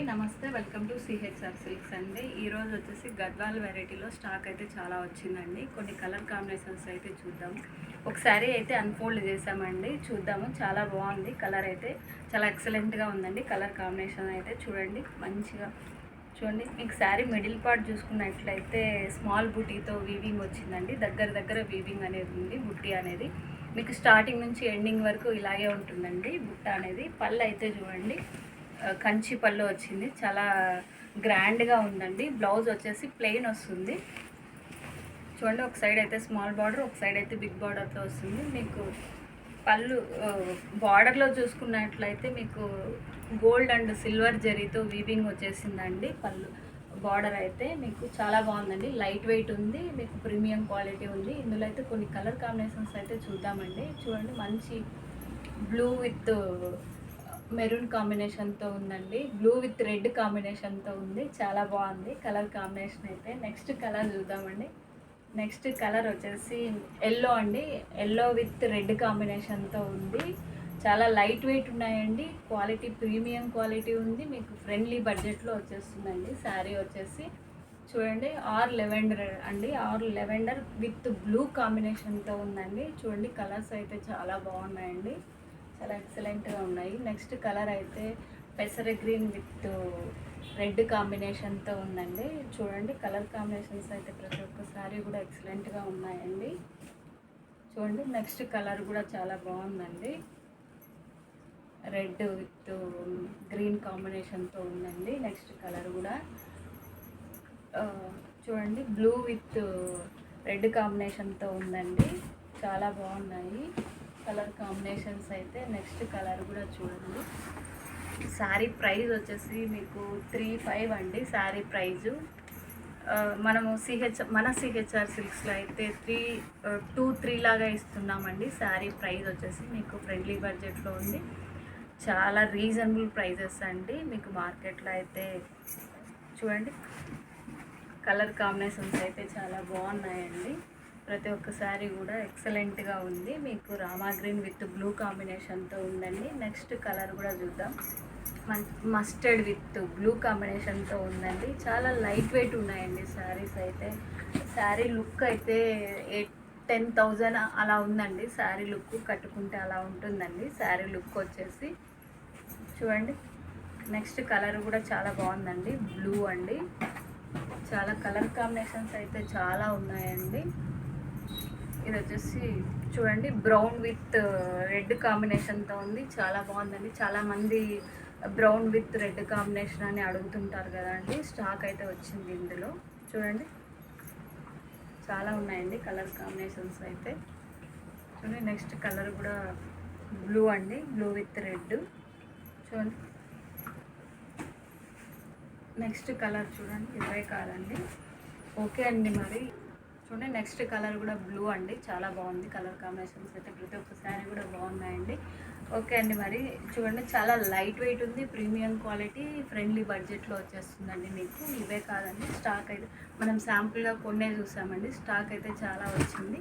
నమస్తే. Welcome to CHR silks అండి. ఈరోజు వచ్చేసి గద్వాల్ వెరైటీలో స్టాక్ అయితే చాలా వచ్చిందండి. కొన్ని కలర్ కాంబినేషన్స్ అయితే చూద్దాం. ఒక శారీ అయితే అన్ఫోల్డ్ చేసామండి, చూద్దాము. చాలా బాగుంది, కలర్ అయితే చాలా ఎక్సలెంట్గా ఉందండి. కలర్ కాంబినేషన్ అయితే చూడండి, మంచిగా చూడండి. మీకు శారీ మిడిల్ పార్ట్ చూసుకున్నట్లయితే స్మాల్ బుటీతో వీవింగ్ వచ్చిందండి. దగ్గర దగ్గర వీవింగ్ అనేది ఉంది. బుట్టి అనేది మీకు స్టార్టింగ్ నుంచి ఎండింగ్ వరకు ఇలాగే ఉంటుందండి. బుట్ట అనేది పళ్ళు అయితే చూడండి, కంచి పళ్ళు వచ్చింది, చాలా గ్రాండ్గా ఉందండి. బ్లౌజ్ వచ్చేసి ప్లెయిన్ వస్తుంది. చూడండి, ఒక సైడ్ అయితే స్మాల్ బార్డర్, ఒక సైడ్ అయితే బిగ్ బార్డర్తో వస్తుంది. మీకు పళ్ళు బార్డర్లో చూసుకున్నట్లయితే మీకు గోల్డ్ అండ్ సిల్వర్ జరీతో వీవింగ్ వచ్చేసిందండి. పళ్ళు బార్డర్ అయితే మీకు చాలా బాగుందండి. లైట్ వెయిట్ ఉంది, మీకు ప్రీమియం క్వాలిటీ ఉంది. ఇందులో అయితే కొన్ని కలర్ కాంబినేషన్స్ అయితే చూద్దామండి. చూడండి, మంచి బ్లూ విత్ మెరూన్ కాంబినేషన్తో ఉందండి. బ్లూ విత్ రెడ్ కాంబినేషన్తో ఉంది, చాలా బాగుంది కలర్ కాంబినేషన్ అయితే. నెక్స్ట్ కలర్ చూద్దామండి. నెక్స్ట్ కలర్ వచ్చేసి ఎల్లో అండి. ఎల్లో విత్ రెడ్ కాంబినేషన్తో ఉంది. చాలా లైట్ వెయిట్ ఉన్నాయండి. క్వాలిటీ ప్రీమియం క్వాలిటీ ఉంది. మీకు ఫ్రెండ్లీ బడ్జెట్లో వచ్చేస్తుందండి. శారీ వచ్చేసి చూడండి, ఆర్ లెవెండర్ అండి. ఆర్ లెవెండర్ విత్ బ్లూ కాంబినేషన్తో ఉందండి. చూడండి, కలర్స్ అయితే చాలా బాగున్నాయండి, చాలా ఎక్సలెంట్గా ఉన్నాయి. నెక్స్ట్ కలర్ అయితే పెసర గ్రీన్ విత్ రెడ్ కాంబినేషన్తో ఉందండి. చూడండి, కలర్ కాంబినేషన్స్ అయితే ప్రతి ఒక్కసారి కూడా ఎక్సలెంట్గా ఉన్నాయండి. చూడండి, నెక్స్ట్ కలర్ కూడా చాలా బాగుందండి. రెడ్ విత్ గ్రీన్ కాంబినేషన్తో ఉందండి. నెక్స్ట్ కలర్ కూడా చూడండి, బ్లూ విత్ రెడ్ కాంబినేషన్తో ఉందండి. చాలా బాగున్నాయి కలర్ కాంబినేషన్స్ అయితే. నెక్స్ట్ కలర్ కూడా చూడండి. శారీ ప్రైస్ వచ్చేసి మీకు 3,500 అండి శారీ ప్రైజు. మనము మన సిహెచ్ఆర్ సిల్క్స్లో అయితే 2,3 లాగా ఇస్తున్నామండి. శారీ ప్రైస్ వచ్చేసి మీకు ఫ్రెండ్లీ బడ్జెట్లో ఉంది. చాలా రీజనబుల్ ప్రైజెస్ అండి. మీకు మార్కెట్లో అయితే చూడండి, కలర్ కాంబినేషన్స్ అయితే చాలా బాగున్నాయండి. ప్రతి ఒక్కసారి కూడా ఎక్సలెంట్గా ఉంది. మీకు రామా గ్రీన్ విత్ బ్లూ కాంబినేషన్తో ఉందండి. నెక్స్ట్ కలర్ కూడా చూద్దాం. మస్టర్డ్ విత్ బ్లూ కాంబినేషన్తో ఉందండి. చాలా లైట్ వెయిట్ ఉన్నాయండి శారీస్ అయితే. శారీ లుక్ అయితే 10,000 అలా ఉందండి. శారీ లుక్ కట్టుకుంటే అలా ఉంటుందండి శారీ లుక్ వచ్చేసి. చూడండి, నెక్స్ట్ కలర్ కూడా చాలా బాగుందండి. బ్లూ అండి. చాలా కలర్ కాంబినేషన్స్ అయితే చాలా ఉన్నాయండి. ఇది వచ్చేసి చూడండి, బ్రౌన్ విత్ రెడ్ కాంబినేషన్తో ఉంది. చాలా బాగుందండి. చాలామంది బ్రౌన్ విత్ రెడ్ కాంబినేషన్ అని అడుగుతుంటారు కదండి. స్టాక్ అయితే వచ్చింది ఇందులో. చూడండి, చాలా ఉన్నాయండి కలర్ కాంబినేషన్స్ అయితే. చూడండి, నెక్స్ట్ కలర్ కూడా బ్లూ అండి. Blue with red. చూడండి, నెక్స్ట్ కలర్ చూడండి, 20 కాదండి. ఓకే అండి. మరి చూడండి, నెక్స్ట్ కలర్ కూడా బ్లూ అండి. చాలా బాగుంది కలర్ కాంబినేషన్స్ అయితే. ప్రతి ఒక్కసారి కూడా బాగున్నాయండి. ఓకే అండి. మరి చూడండి, చాలా లైట్ వెయిట్ ఉంది, ప్రీమియం క్వాలిటీ, ఫ్రెండ్లీ బడ్జెట్లో వచ్చేస్తుందండి మీకు. ఇవే కాదండి, స్టాక్ అయితే మనం శాంపుల్గా కొన్నే చూసామండి. స్టాక్ అయితే చాలా వచ్చింది.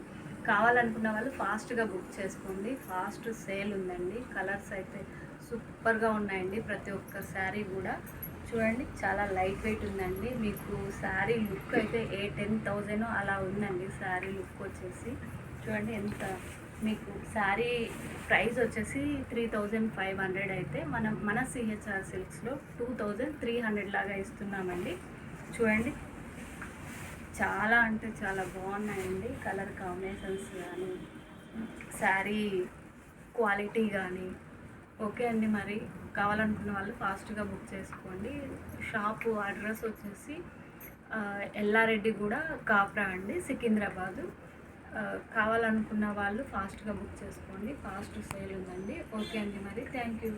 కావాలనుకున్న వాళ్ళు ఫాస్ట్గా బుక్ చేసుకోండి. ఫాస్ట్ సేల్ ఉందండి. కలర్స్ అయితే సూపర్గా ఉన్నాయండి. ప్రతి ఒక్క శారీ కూడా చూడండి, చాలా లైట్ వెయిట్ ఉందండి. మీకు శారీ లుక్ అయితే 10,000 అలా ఉందండి శారీ లుక్ వచ్చేసి. చూడండి, ఎంత మీకు శారీ ప్రైస్ వచ్చేసి 3,500 అయితే మన సిహెచ్ఆర్ సిల్క్స్లో 2,300 లాగా ఇస్తున్నామండి. చూడండి, చాలా అంటే చాలా బాగున్నాయండి కలర్ కాంబినేషన్స్ కానీ, శారీ క్వాలిటీ కానీ. ఓకే అండి. మరి కావాలనుకున్న వాళ్ళు ఫాస్ట్గా బుక్ చేసుకోండి. షాపు అడ్రస్ వచ్చేసి ఎల్లారెడ్డి కూడా కాప్రా అండి, సికింద్రాబాదు. కావాలనుకున్న వాళ్ళు ఫాస్ట్గా బుక్ చేసుకోండి. ఫాస్ట్ సేల్ ఉందండి. ఓకే అండి. మరి థ్యాంక్ యూ.